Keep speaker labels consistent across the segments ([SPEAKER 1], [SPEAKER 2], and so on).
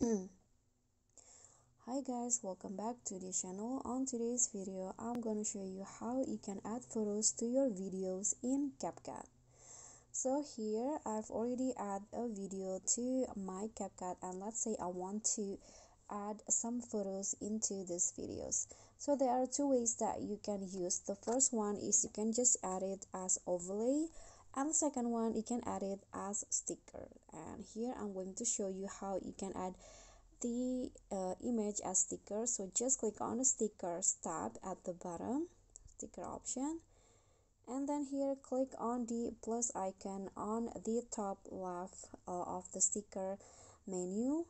[SPEAKER 1] Hi guys, welcome back to the channel. On today's video, I'm gonna show you how you can add photos to your videos in CapCut. So here, I've already added a video to my CapCut, and let's say I want to add some photos into these videos. So there are two ways that you can use. The first one is you can just add it as overlay, and the second one you can add it as sticker. And here I'm going to show you how you can add the image as sticker. So just click on the stickers tab at the bottom, sticker option, and then here click on the plus icon on the top left of the sticker menu,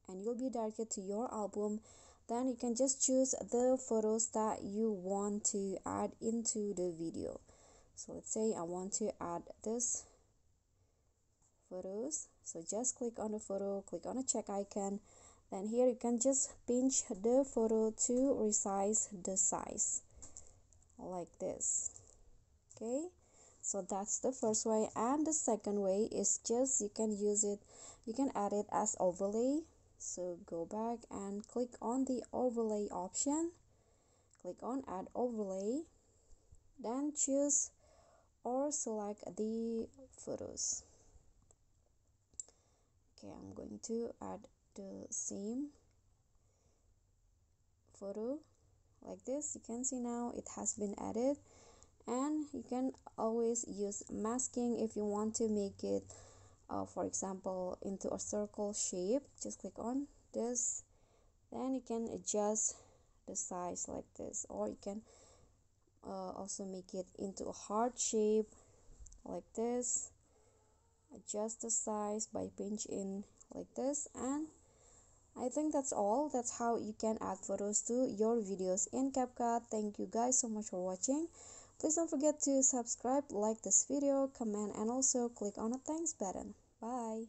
[SPEAKER 1] and you'll be directed to your album. Then you can just choose the photos that you want to add into the video. So let's say I want to add this photos. So just click on the photo, click on the check icon, then here you can just pinch the photo to resize the size like this. Okay, so that's the first way, and the second way is just you can use it, you can add it as overlay. So go back and click on the overlay option, click on add overlay, then choose or select the photos. Okay, I'm going to add the same photo like this. You can see now it has been added, and you can always use masking if you want to make it for example into a circle shape. Just click on this, then you can adjust the size like this, or you can also make it into a heart shape like this. Adjust the size by pinch in like this, and I think that's all. That's how you can add photos to your videos in CapCut. Thank you guys so much for watching. Please don't forget to subscribe, like this video, comment, and also click on the thanks button. Bye.